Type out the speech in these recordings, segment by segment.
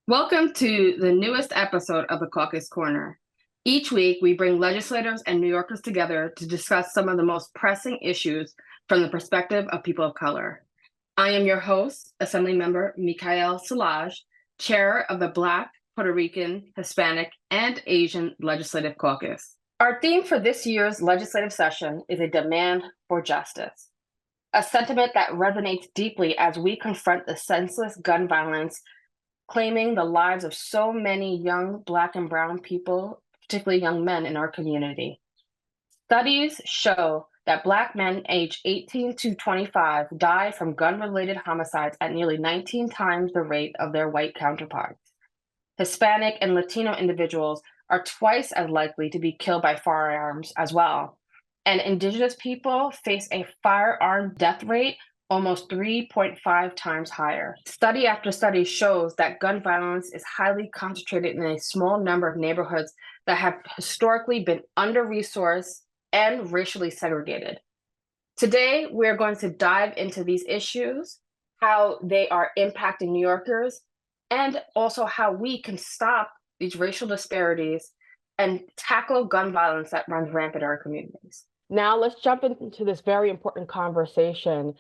Welcome to the newest episode of the Caucus Corner. Each week, we bring legislators and New Yorkers together to discuss some of the most pressing issues from the perspective of people of color. I am your host, Assemblymember Michael Szilagyi, chair of the Black, Puerto Rican, Hispanic, and Asian Legislative Caucus. Our theme for this year's legislative session is a demand for justice, a sentiment that resonates deeply as we confront the senseless gun violence claiming the lives of so many young Black and Brown people, particularly young men in our community. Studies show that Black men aged 18 to 25 die from gun-related homicides at nearly 19 times the rate of their white counterparts. Hispanic and Latino individuals are twice as likely to be killed by firearms as well. And Indigenous people face a firearm death rate almost 3.5 times higher. Study after study shows that gun violence is highly concentrated in a small number of neighborhoods that have historically been under-resourced and racially segregated. Today, we're going to dive into these issues, how they are impacting New Yorkers, and also how we can stop these racial disparities and tackle gun violence that runs rampant in our communities. Now let's jump into this very important conversation.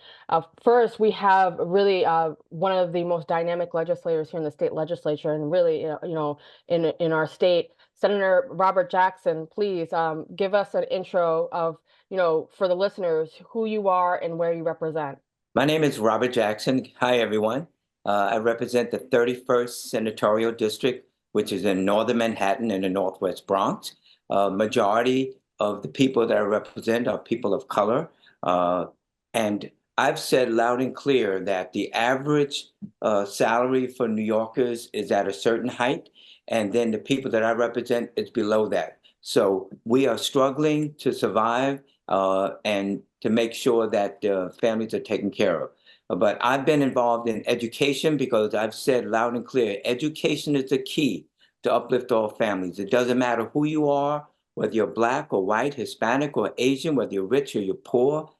First, we have really one of the most dynamic legislators here in the state legislature, and really, in our state, Senator Robert Jackson. Please give us an intro of, for the listeners, who you are and where you represent. My name is Robert Jackson. Hi, everyone. I represent the 31st Senatorial District, which is in northern Manhattan in the Northwest Bronx. Majority of the people that I represent are people of color. And I've said loud and clear that the average salary for New Yorkers is at a certain height, and then the people that I represent is below that. So we are struggling to survive and to make sure that families are taken care of. But I've been involved in education because I've said loud and clear, education is the key to uplift all families. It doesn't matter who you are, whether you're Black or white, Hispanic or Asian, whether you're rich or you're poor,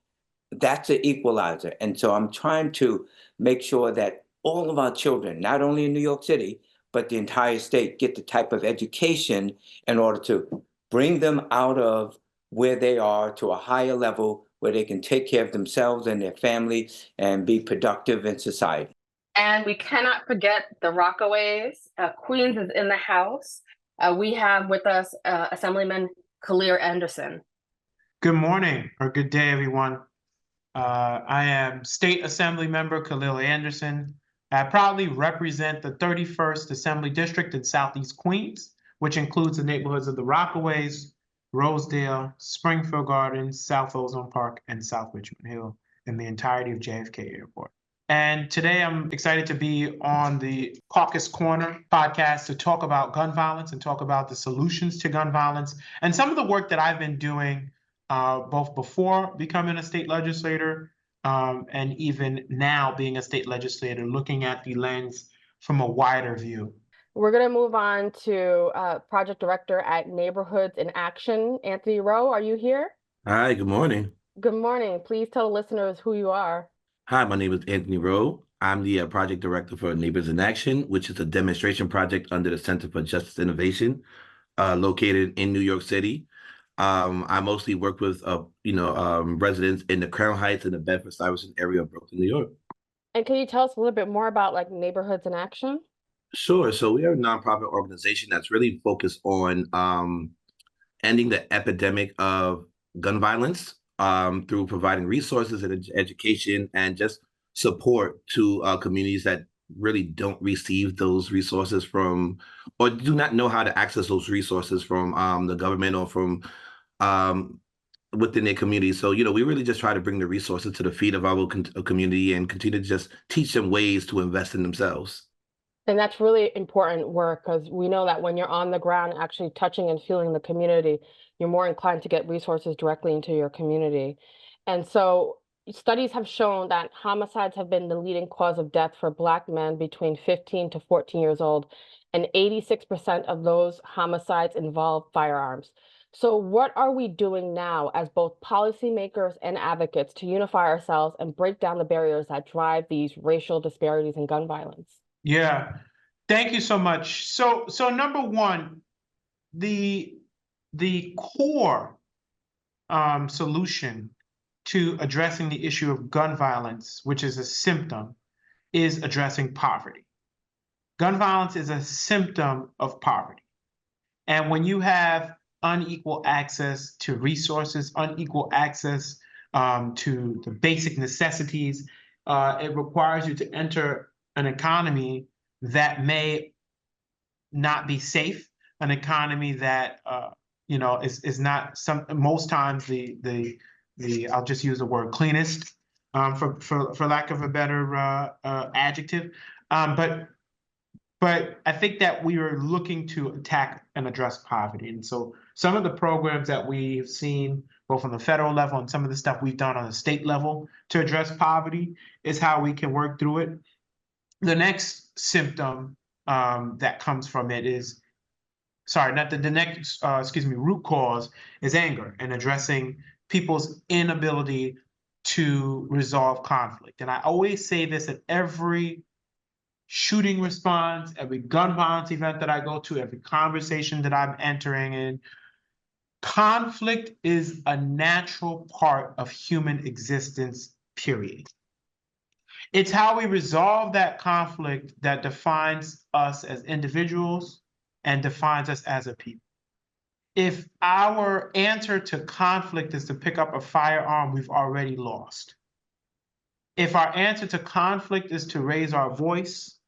that's an equalizer. And so I'm trying to make sure that all of our children, not only in New York City, but the entire state, get the type of education in order to bring them out of where they are to a higher level where they can take care of themselves and their family and be productive in society. And we cannot forget the Rockaways. Queens is in the house. We have with us Assemblyman Khalil Anderson. Good morning or good day, everyone. I am State Assembly Member Khalil Anderson. I proudly represent the 31st Assembly District in Southeast Queens, which includes the neighborhoods of the Rockaways, Rosedale, Springfield Gardens, South Ozone Park, and South Richmond Hill, and the entirety of JFK Airport. And today I'm excited to be on the Caucus Corner podcast to talk about gun violence and talk about the solutions to gun violence and some of the work that I've been doing both before becoming a state legislator and even now being a state legislator, looking at the lens from a wider view. We're going to move on to Project Director at Neighborhoods in Action, Anthony Rowe. Are you here? Hi, good morning. Good morning. Please tell listeners who you are. Hi, my name is Anthony Rowe. I'm the project director for Neighbors in Action, which is a demonstration project under the Center for Justice Innovation, located in New York City. I mostly work with, residents in the Crown Heights and the Bedford-Stuyvesant area of Brooklyn, New York. And can you tell us a little bit more about Neighborhoods in Action? Sure. So we are a nonprofit organization that's really focused on ending the epidemic of gun violence through providing resources and education and just support to communities that really don't receive those resources from, or do not know how to access those resources from the government or from within their community. So, we really just try to bring the resources to the feet of our community and continue to just teach them ways to invest in themselves. And that's really important work because we know that when you're on the ground, actually touching and feeling the community, you're more inclined to get resources directly into your community. And so studies have shown that homicides have been the leading cause of death for Black men between 15 to 14 years old, and 86% of those homicides involve firearms. So what are we doing now as both policymakers and advocates to unify ourselves and break down the barriers that drive these racial disparities in gun violence? Yeah, Thank you so much. So number one, the core solution to addressing the issue of gun violence, which is a symptom, is addressing poverty. Gun violence is a symptom of poverty. And when you have unequal access to resources, unequal access to the basic necessities, it requires you to enter an economy that may not be safe, an economy that is not most times the I'll just use the word cleanest for lack of a better adjective, but I think that we are looking to attack and address poverty. And so some of the programs that we've seen, both on the federal level and some of the stuff we've done on the state level to address poverty, is how we can work through it. The next symptom that comes from it is, root cause is anger and addressing people's inability to resolve conflict. And I always say this at every shooting response, every gun violence event that I go to, every conversation that I'm entering in. Conflict is a natural part of human existence, period. It's how we resolve that conflict that defines us as individuals and defines us as a people. If our answer to conflict is to pick up a firearm, we've already lost. If our answer to conflict is to raise our voice,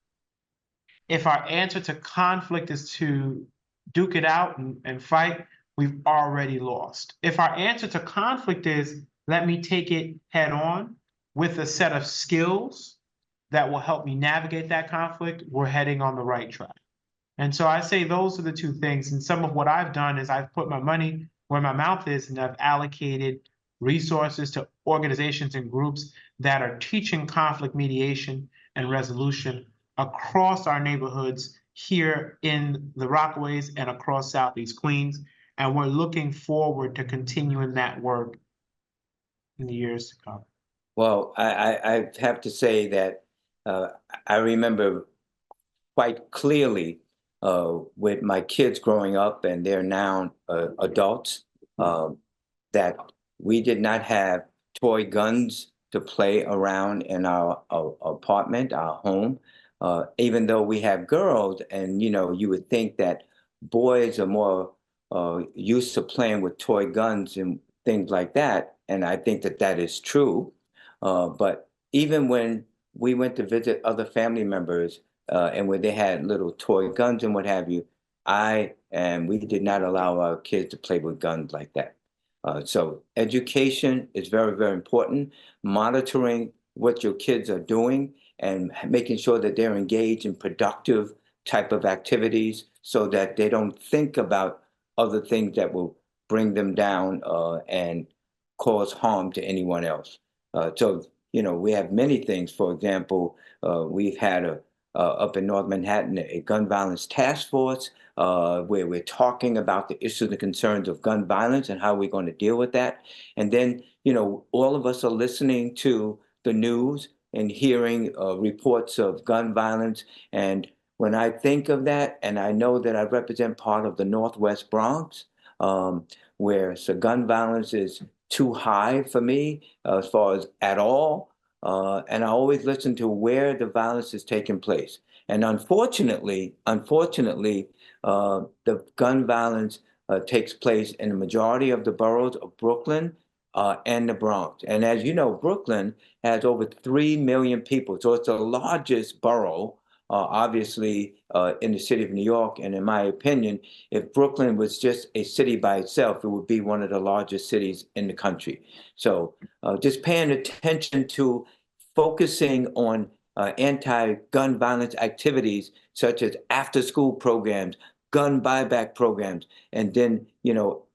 if our answer to conflict is to duke it out and fight, we've already lost. If our answer to conflict is, let me take it head on with a set of skills that will help me navigate that conflict, we're heading on the right track. And so I say those are the two things. And some of what I've done is I've put my money where my mouth is, and I've allocated resources to organizations and groups that are teaching conflict mediation and resolution across our neighborhoods here in the Rockaways and across Southeast Queens. And we're looking forward to continuing that work in the years to come. Well, I have to say that I remember quite clearly with my kids growing up, and they're now adults, that we did not have toy guns to play around in our apartment, our home, even though we have girls, and you would think that boys are more used to playing with toy guns and things like that, and I think that that is true. But even when we went to visit other family members, and where they had little toy guns and what have you, we did not allow our kids to play with guns like that. So education is very, very important. Monitoring what your kids are doing and making sure that they're engaged in productive type of activities so that they don't think about other things that will bring them down and cause harm to anyone else. So, we have many things. For example, we've had up in North Manhattan, a gun violence task force where we're talking about the issues and concerns of gun violence and how we're going to deal with that. And then, all of us are listening to the news and hearing reports of gun violence. And when I think of that, and I know that I represent part of the Northwest Bronx, where gun violence is too high for me as far as at all. And I always listen to where the violence is taking place. And unfortunately, the gun violence takes place in the majority of the boroughs of Brooklyn and the Bronx. And as you know, Brooklyn has over 3 million people. So it's the largest borough, obviously, in the city of New York. And in my opinion, if Brooklyn was just a city by itself, it would be one of the largest cities in the country. So just paying attention to focusing on anti-gun violence activities, such as after-school programs, gun buyback programs, and then,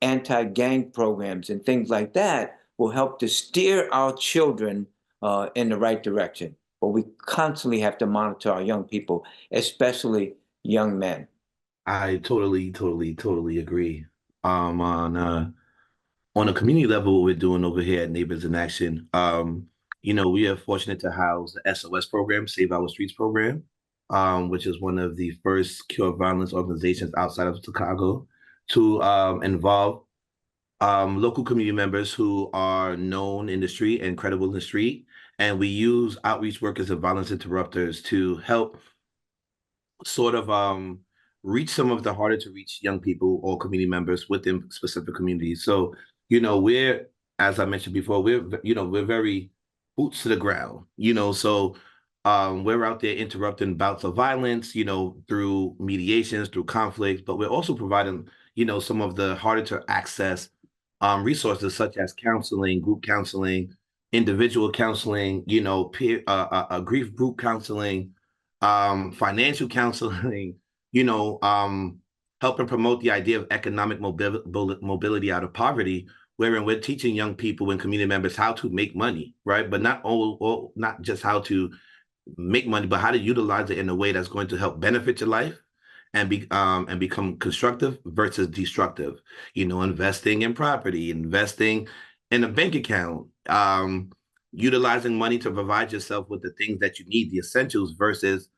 anti-gang programs and things like that will help to steer our children in the right direction. But we constantly have to monitor our young people, especially young men. I totally agree. On a community level, what we're doing over here at Neighbors in Action, we are fortunate to house the SOS program, Save Our Streets program. which is one of the first cure violence organizations outside of Chicago, to involve local community members who are known in the street and credible in the street. And we use outreach workers and violence interrupters to help sort of reach some of the harder to reach young people or community members within specific communities. So, we're, as I mentioned before, we're very boots to the ground, so we're out there interrupting bouts of violence, through mediations, through conflicts, but we're also providing, some of the harder to access resources such as counseling, group counseling, individual counseling, peer, grief group counseling, financial counseling, helping promote the idea of economic mobility out of poverty, wherein we're teaching young people and community members how to make money, right? But not just how to make money, but how to utilize it in a way that's going to help benefit your life and become constructive versus destructive. Investing in property, investing in a bank account, utilizing money to provide yourself with the things that you need, the essentials, versus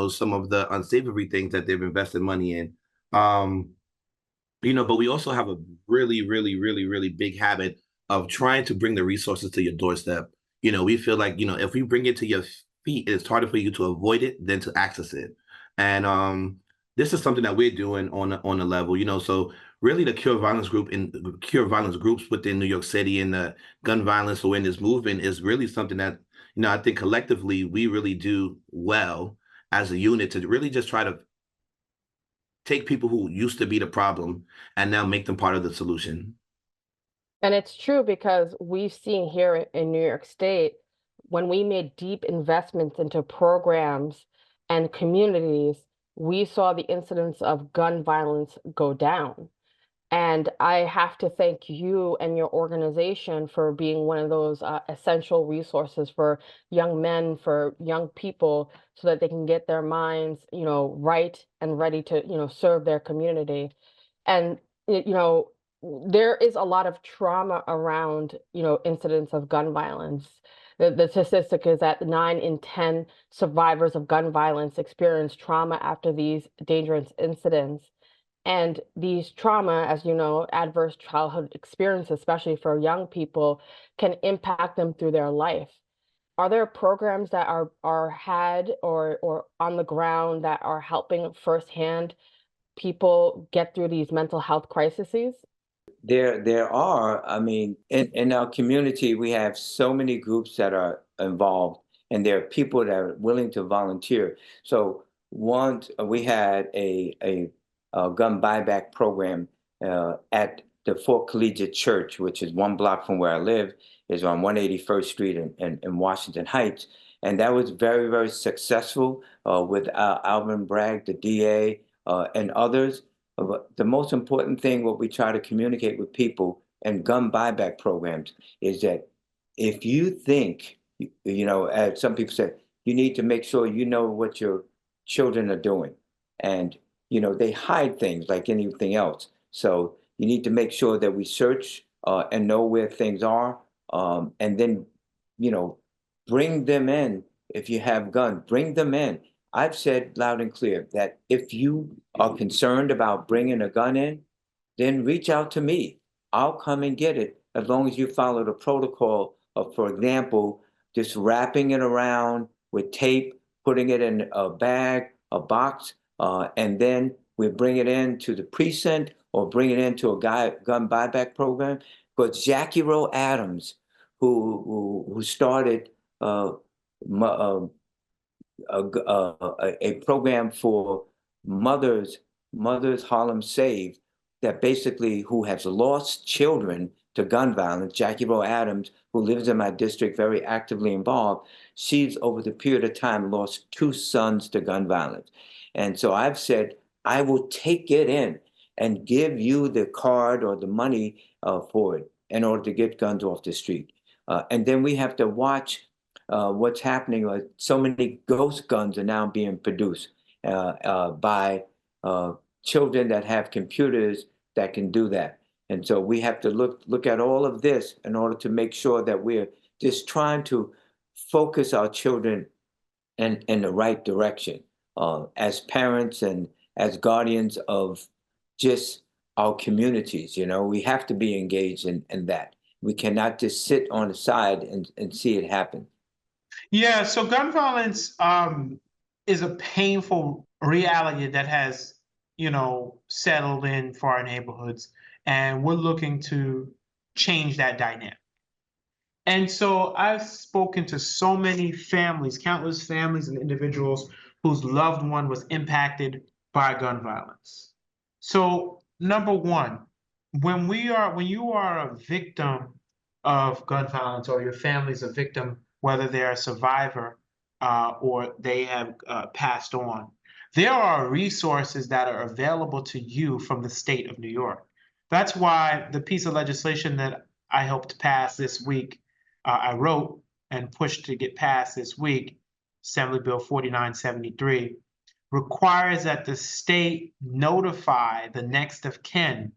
some of the unsavory things that they've invested money in. But we also have a really, really, really, really big habit of trying to bring the resources to your doorstep. We feel like, if we bring it to your feet, it's harder for you to avoid it than to access it. And this is something that we're doing on a level, so really the cure violence groups within New York City and the gun violence awareness movement is really something that, I think collectively we really do well as a unit to really just try to take people who used to be the problem and now make them part of the solution. And it's true because we've seen here in New York State, when we made deep investments into programs and communities, we saw the incidence of gun violence go down. And I have to thank you and your organization for being one of those essential resources for young men, for young people, so that they can get their minds, right and ready to, serve their community. And, there is a lot of trauma around, incidents of gun violence. The statistic is that 9 in 10 survivors of gun violence experience trauma after these dangerous incidents. And these trauma, as you know, adverse childhood experiences, especially for young people, can impact them through their life. Are there programs that are had or on the ground that are helping firsthand people get through these mental health crises? There are. I mean, in our community, we have so many groups that are involved, and there are people that are willing to volunteer. So we had a gun buyback program at the Fort Collegiate Church, which is 1 block from where I live, is on 181st Street in Washington Heights. And that was very, very successful with Alvin Bragg, the DA, and others. But the most important thing, what we try to communicate with people and gun buyback programs, is that if you think, as some people say, you need to make sure you know what your children are doing. And, they hide things like anything else. So you need to make sure that we search and know where things are. And then, bring them in. If you have guns, bring them in. I've said loud and clear that if you are concerned about bringing a gun in, then reach out to me. I'll come and get it as long as you follow the protocol of, for example, just wrapping it around with tape, putting it in a bag, a box, and then we bring it into the precinct or bring it into a gun buyback program. Because Jackie Rowe Adams, who started a program for mothers Harlem Save, that basically who has lost children to gun violence. Jackie Rowe Adams, who lives in my district, very actively involved. She's over the period of time lost 2 sons to gun violence. And so I've said, I will take it in and give you the card or the money for it in order to get guns off the street. And then we have to watch what's happening. So many ghost guns are now being produced by children that have computers that can do that. And so we have to look at all of this in order to make sure that we're just trying to focus our children in the right direction. as parents and as guardians of just our communities. We have to be engaged in that. We cannot just sit on the side and see it happen. Yeah, so gun violence is a painful reality that has, settled in for our neighborhoods, and we're looking to change that dynamic. And so I've spoken to so many families, countless families and individuals whose loved one was impacted by gun violence. So number one, when you are a victim of gun violence, or your family's a victim, whether they're a survivor or they have passed on, there are resources that are available to you from the state of New York. That's why the piece of legislation that I helped pass this week, I wrote and pushed to get passed this week, Assembly Bill 4973, requires that the state notify the next of kin,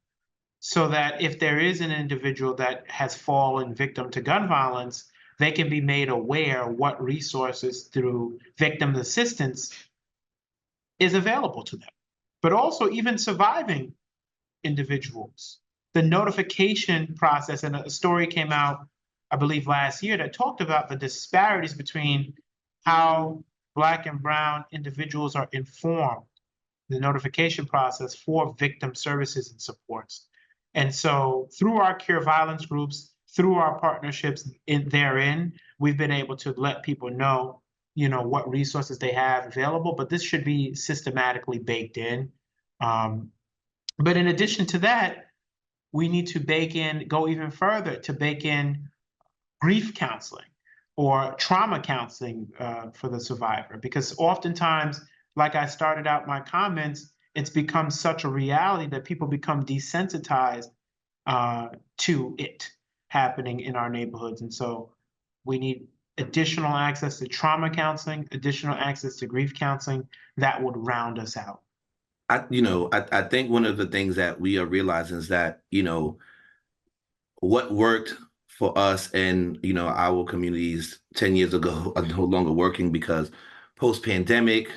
so that if there is an individual that has fallen victim to gun violence, they can be made aware what resources through victim assistance is available to them. But also, even surviving individuals, the notification process, and a story came out, I believe, last year that talked about the disparities between how Black and Brown individuals are informed, the notification process for victim services and supports. And so through our Cure Violence groups, through our partnerships therein, we've been able to let people know, what resources they have available, but this should be systematically baked in. But in addition to that, we need to go even further to bake in grief counseling or trauma counseling for the survivor, because oftentimes, like I started out my comments, it's become such a reality that people become desensitized to it happening in our neighborhoods. And so we need additional access to trauma counseling, additional access to grief counseling that would round us out. I think one of the things that we are realizing is that, what worked for us and, our communities 10 years ago are no longer working, because post-pandemic,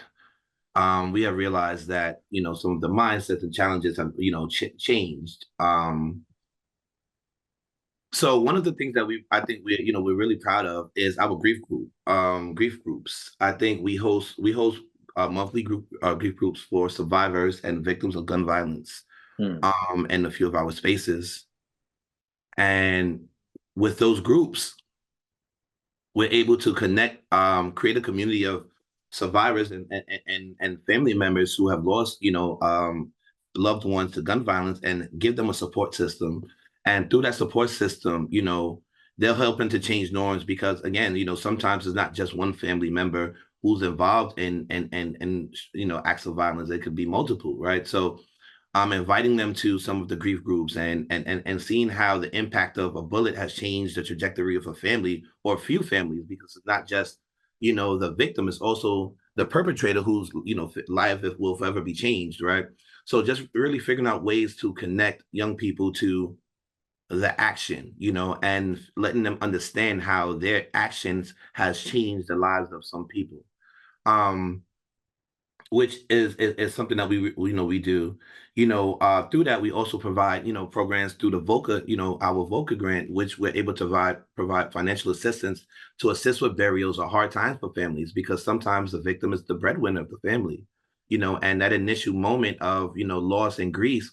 we have realized that, some of the mindsets and challenges have, changed. So one of the things that I think we're really proud of is our grief groups. I think we host monthly grief groups for survivors and victims of gun violence, in a few of our spaces. And with those groups, we're able to connect, create a community of survivors and family members who have lost, loved ones to gun violence, and give them a support system. And through that support system, they're helping to change norms, because again, sometimes it's not just one family member who's involved in acts of violence. It could be multiple, right? So I'm inviting them to some of the grief groups and seeing how the impact of a bullet has changed the trajectory of a family or a few families, because it's not just, the victim, is also the perpetrator whose, life will forever be changed, right? So just really figuring out ways to connect young people to the action, and letting them understand how their actions has changed the lives of some people. Which is something that we do. Through that, we also provide, programs through the VOCA, our VOCA grant, which we're able to provide financial assistance to assist with burials or hard times for families, because sometimes the victim is the breadwinner of the family, and that initial moment of, loss and grief,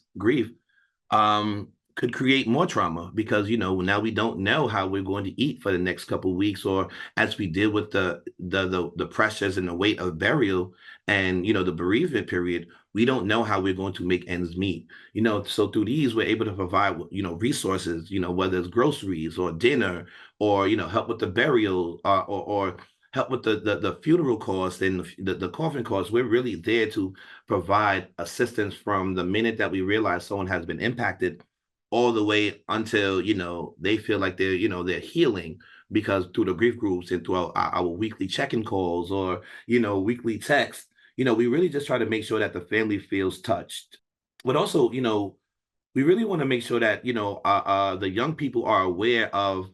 could create more trauma, because now we don't know how we're going to eat for the next couple of weeks, or as we deal with the pressures and the weight of burial and the bereavement period, we don't know how we're going to make ends meet. So through these, we're able to provide resources, whether it's groceries or dinner, or help with the burial, or help with the funeral costs and the coffin costs. We're really there to provide assistance from the minute that we realize someone has been impacted, all the way until they feel like they're healing, because through the grief groups and through our weekly check-in calls, or weekly texts, we really just try to make sure that the family feels touched. But also, we really want to make sure that the young people are aware of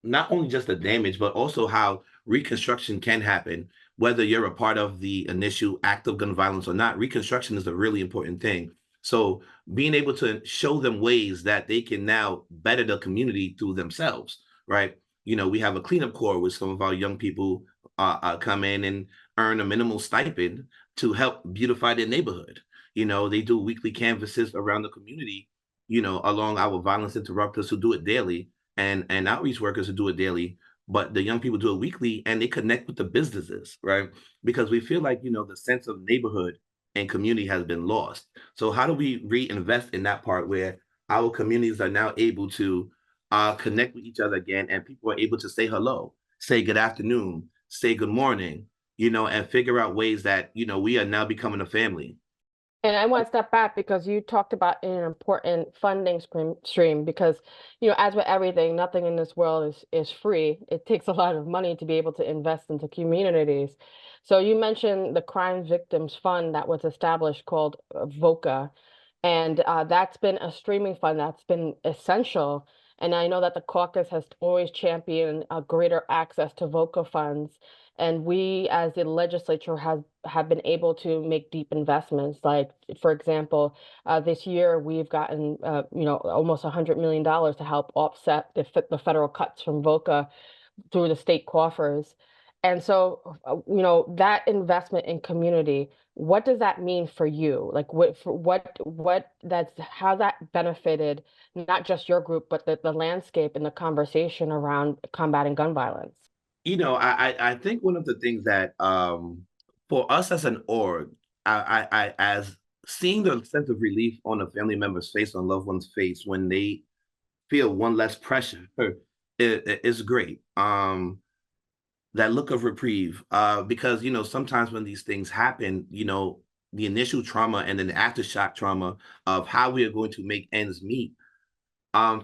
not only just the damage, but also how reconstruction can happen whether you're a part of the initial act of gun violence or not, reconstruction is a really important thing. So being able to show them ways that they can now better the community through themselves, right? You know, we have a cleanup corps with some of our young people come in and earn a minimal stipend to help beautify their neighborhood. You know, they do weekly canvases around the community, you know, along our violence interrupters who do it daily and outreach workers who do it daily. But the young people do it weekly and they connect with the businesses, right? Because we feel like, you know, the sense of neighborhood and community has been lost. So how do we reinvest in that part where our communities are now able to connect with each other again, and people are able to say hello, say good afternoon, say good morning, you know, and figure out ways that, you know, we are now becoming a family. And I want to step back because you talked about an important funding stream because, you know, as with everything, nothing in this world is free. It takes a lot of money to be able to invest into communities. So you mentioned the Crime Victims Fund that was established called VOCA, and that's been a streaming fund that's been essential. And I know that the caucus has always championed greater access to VOCA funds. And we, as the legislature, have been able to make deep investments. Like, for example, this year we've gotten, you know, almost $100 million to help offset the federal cuts from VOCA through the state coffers. And so, you know, that investment in community, what does that mean for you? Like, how that benefited not just your group, but the landscape and the conversation around combating gun violence? You know, I think one of the things that for us as an org, I as seeing the sense of relief on a family member's face, on loved one's face when they feel one less pressure, is great. That look of reprieve, because you know sometimes when these things happen, you know the initial trauma and then the aftershock trauma of how we are going to make ends meet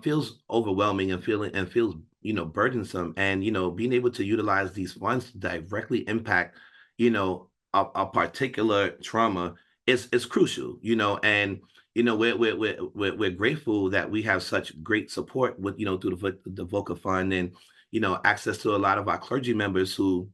feels overwhelming and feels you know burdensome, and you know being able to utilize these funds to directly impact you know a particular trauma is crucial, you know. And you know we're grateful that we have such great support with you know through the VOCA fund, and you know access to a lot of our clergy members who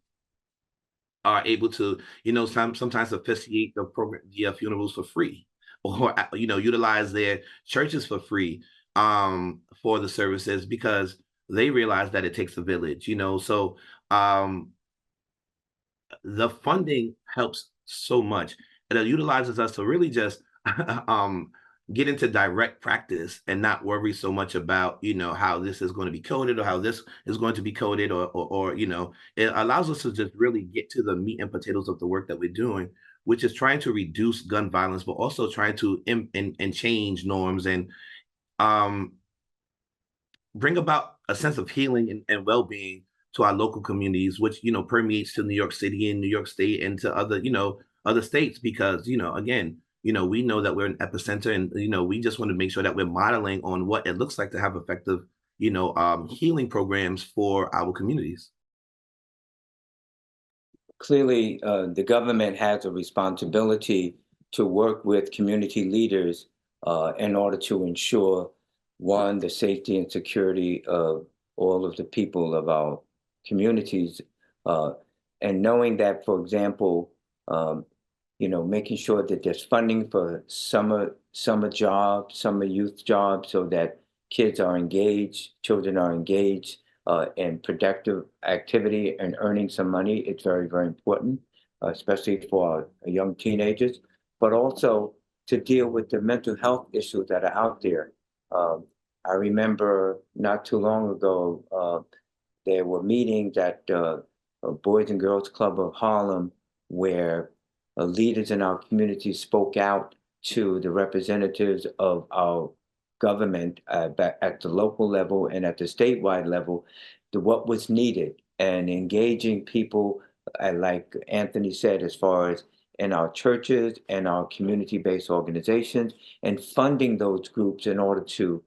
are able to, you know, sometimes officiate the program, the funerals for free, or you know, utilize their churches for free for the services because they realize that it takes a village, you know. So the funding helps so much, and it utilizes us to really just get into direct practice and not worry so much about you know how this is going to be coded or how this is going to be coded or you know it allows us to just really get to the meat and potatoes of the work that we're doing, which is trying to reduce gun violence but also trying to and change norms and um bring about a sense of healing and well-being to our local communities, which you know permeates to New York City and New York State and to other you know other states because you know again you know we know that we're an epicenter, and you know we just want to make sure that we're modeling on what it looks like to have effective you know healing programs for our communities. Clearly, the government has a responsibility to work with community leaders in order to ensure, one, the safety and security of all of the people of our communities, uh, and knowing that, for example, you know, making sure that there's funding for summer jobs, summer youth jobs, so that kids are engaged, children are engaged in productive activity and earning some money. It's very, very important, especially for young teenagers, but also to deal with the mental health issues that are out there. Um, I remember not too long ago, there were meetings at Boys and Girls Club of Harlem where leaders in our community spoke out to the representatives of our government at the local level and at the statewide level to what was needed, and engaging people, like Anthony said, as far as in our churches and our community-based organizations, and funding those groups in order to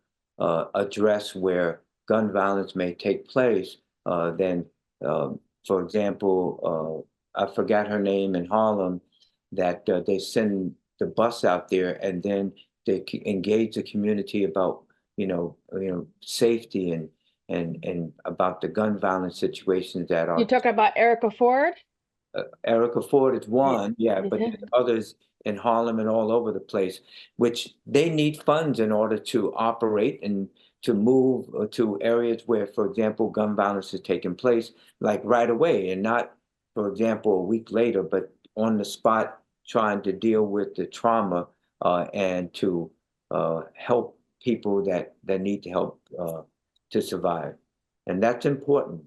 address where gun violence may take place. Then, for example, I forgot her name in Harlem, that they send the bus out there and then they engage the community about safety and about the gun violence situations that are. You talk about Erica Ford? Erica Ford is one, yeah, but there's others in Harlem and all over the place, which they need funds in order to operate and to move to areas where, for example, gun violence is taking place, like right away, and not, for example, a week later, but on the spot, trying to deal with the trauma and to help people that need to help to survive. And that's important.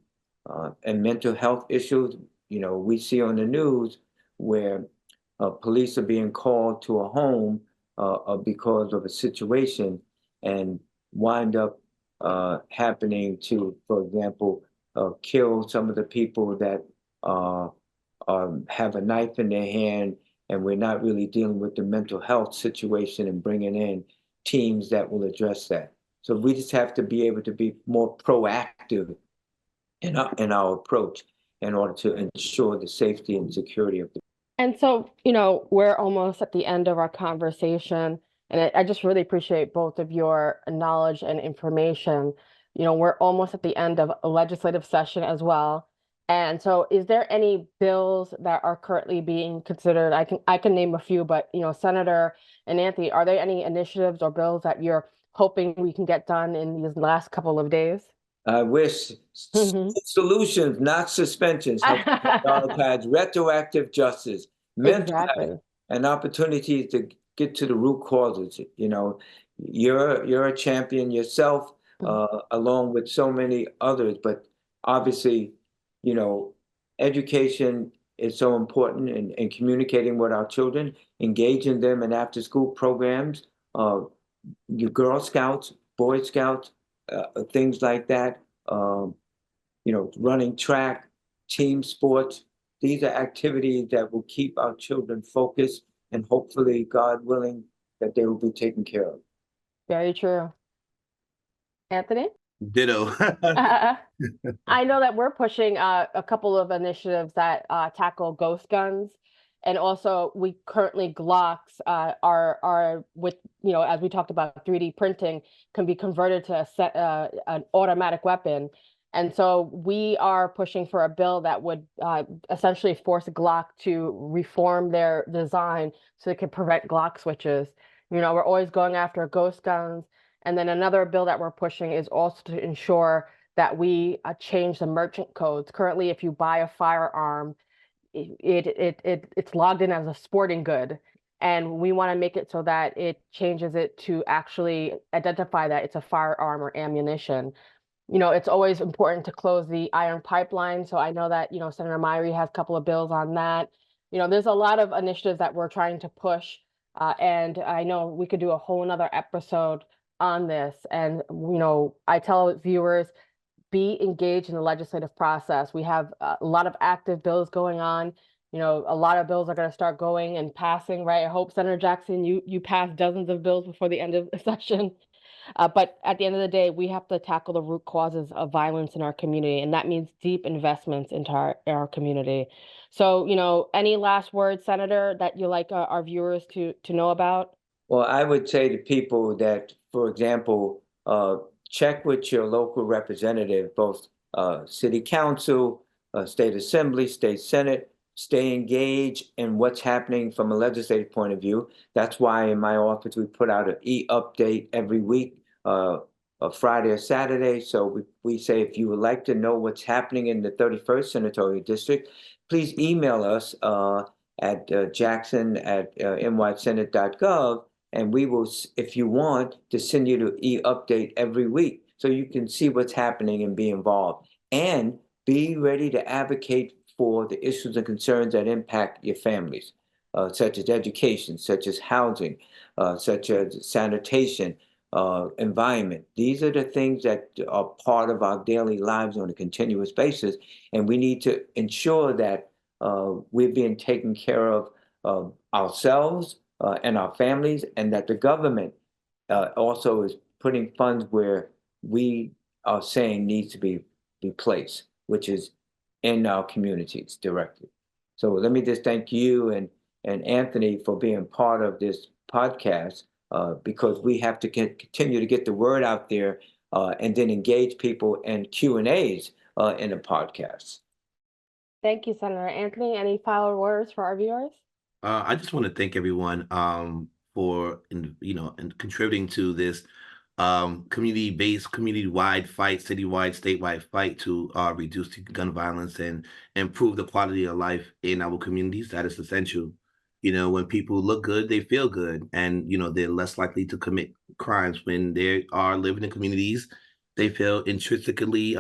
And mental health issues, we see on the news where police are being called to a home because of a situation and wind up happening to, for example, kill some of the people that have a knife in their hand, and we're not really dealing with the mental health situation and bringing in teams that will address that. So we just have to be able to be more proactive in our approach in order to ensure the safety and security of the. And so, we're almost at the end of our conversation, and I just really appreciate both of your knowledge and information. We're almost at the end of a legislative session as well. And so is there any bills that are currently being considered? I can name a few, but Senator and Anthony, are there any initiatives or bills that you're hoping we can get done in these last couple of days? I wish solutions, not suspensions, help prioritize retroactive justice, mental health, Exactly. and opportunities to get to the root causes. You're a champion yourself, along with so many others. But obviously, education is so important in communicating with our children, engaging them in after-school programs, your Girl Scouts, Boy Scouts, things like that. Running track, team sports. These are activities that will keep our children focused, and hopefully, God willing, that they will be taken care of. Very true. Anthony? Ditto. I know that we're pushing a couple of initiatives that tackle ghost guns, and also we currently Glocks are with, as we talked about, 3D printing can be converted to an automatic weapon. And so we are pushing for a bill that would essentially force Glock to reform their design so it can prevent Glock switches. We're always going after ghost guns. And then another bill that we're pushing is also to ensure that we change the merchant codes. Currently, if you buy a firearm, it's logged in as a sporting good. And we want to make it so that it changes it to actually identify that it's a firearm or ammunition. It's always important to close the iron pipeline. So I know that, Senator Myrie has a couple of bills on that. There's a lot of initiatives that we're trying to push. And I know we could do a whole nother episode on this. And, I tell viewers, be engaged in the legislative process. We have a lot of active bills going on. A lot of bills are going to start going and passing, right? I hope, Senator Jackson, you pass dozens of bills before the end of the session. But at the end of the day, we have to tackle the root causes of violence in our community, and that means deep investments into our community. So, any last words, Senator, that you like our viewers to know about? Well, I would say to people that, for example, check with your local representative, both city council, state assembly, state senate. Stay engaged in what's happening from a legislative point of view. That's why in my office we put out an e-update every week, a Friday or Saturday. So we say if you would like to know what's happening in the 31st Senatorial District, please email us at jackson@nysenate.gov, and we will, if you want, to send you the e-update every week so you can see what's happening and be involved. And be ready to advocate for the issues and concerns that impact your families, such as education, such as housing, such as sanitation, environment. These are the things that are part of our daily lives on a continuous basis, and we need to ensure that we're being taken care of ourselves and our families, and that the government also is putting funds where we are saying needs to be placed, which is in our communities directly. So let me just thank you and Anthony for being part of this podcast, because we have to continue to get the word out there and then engage people in Q&As in the podcast. Thank you, Senator Anthony. Any final words for our viewers? I just want to thank everyone for and contributing to this community-based, community-wide fight, citywide, statewide fight to reduce gun violence and improve the quality of life in our communities. That is essential. When people look good, they feel good, and they're less likely to commit crimes when they are living in communities they feel intrinsically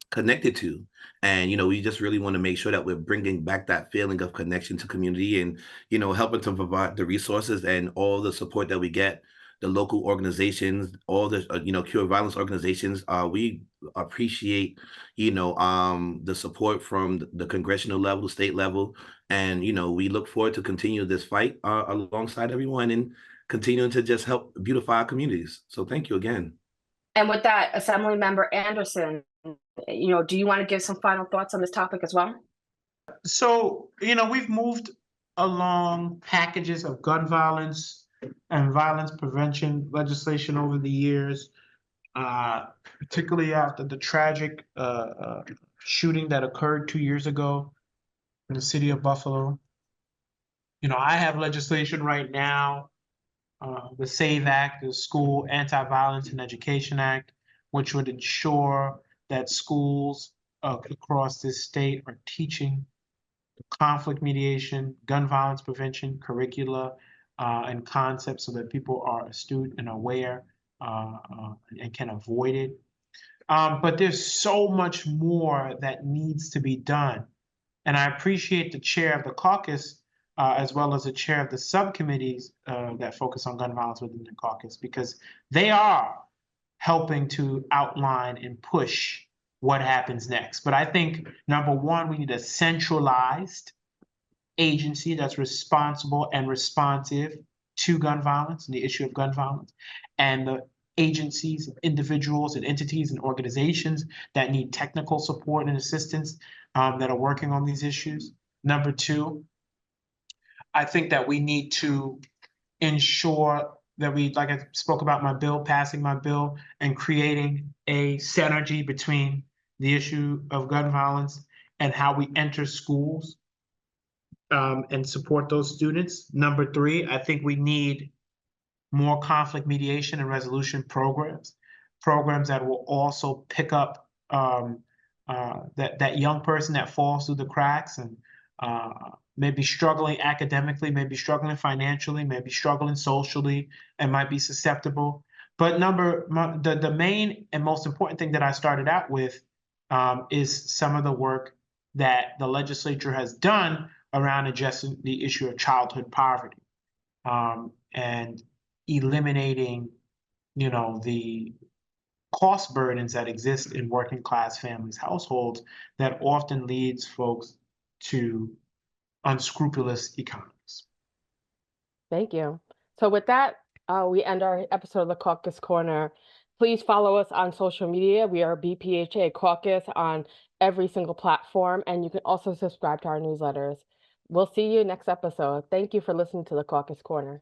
connected to. And we just really want to make sure that we're bringing back that feeling of connection to community, and helping to provide the resources and all the support that we get. The local organizations, all the cure violence organizations. We appreciate the support from the congressional level, state level, and we look forward to continue this fight alongside everyone and continuing to just help beautify our communities. So thank you again. And with that, Assembly Member Anderson, do you want to give some final thoughts on this topic as well? So, we've moved along packages of gun violence and violence prevention legislation over the years, particularly after the tragic shooting that occurred 2 years ago in the city of Buffalo. I have legislation right now, the SAVE Act, the School Anti-Violence and Education Act, which would ensure that schools across this state are teaching conflict mediation, gun violence prevention, curricula, and concepts so that people are astute and aware and can avoid it. But there's so much more that needs to be done. And I appreciate the chair of the caucus as well as the chair of the subcommittees that focus on gun violence within the caucus, because they are helping to outline and push what happens next. But I think, number one, we need a centralized agency that's responsible and responsive to gun violence and the issue of gun violence, and the agencies, individuals, and entities and organizations that need technical support and assistance that are working on these issues. Number two, I think that we need to ensure that we, like I spoke about my bill, passing my bill and creating a synergy between the issue of gun violence and how we enter schools and support those students. Number three, I think we need more conflict mediation and resolution programs that will also pick up that young person that falls through the cracks and maybe struggling academically, maybe struggling financially, maybe struggling socially, and might be susceptible. But the main and most important thing that I started out with is some of the work that the legislature has done around addressing the issue of childhood poverty and eliminating, the cost burdens that exist in working class families, households that often leads folks to unscrupulous economies. Thank you. So with that, we end our episode of the Caucus Corner. Please follow us on social media. We are BPHA Caucus on every single platform, and you can also subscribe to our newsletters. We'll see you next episode. Thank you for listening to the Caucus Corner.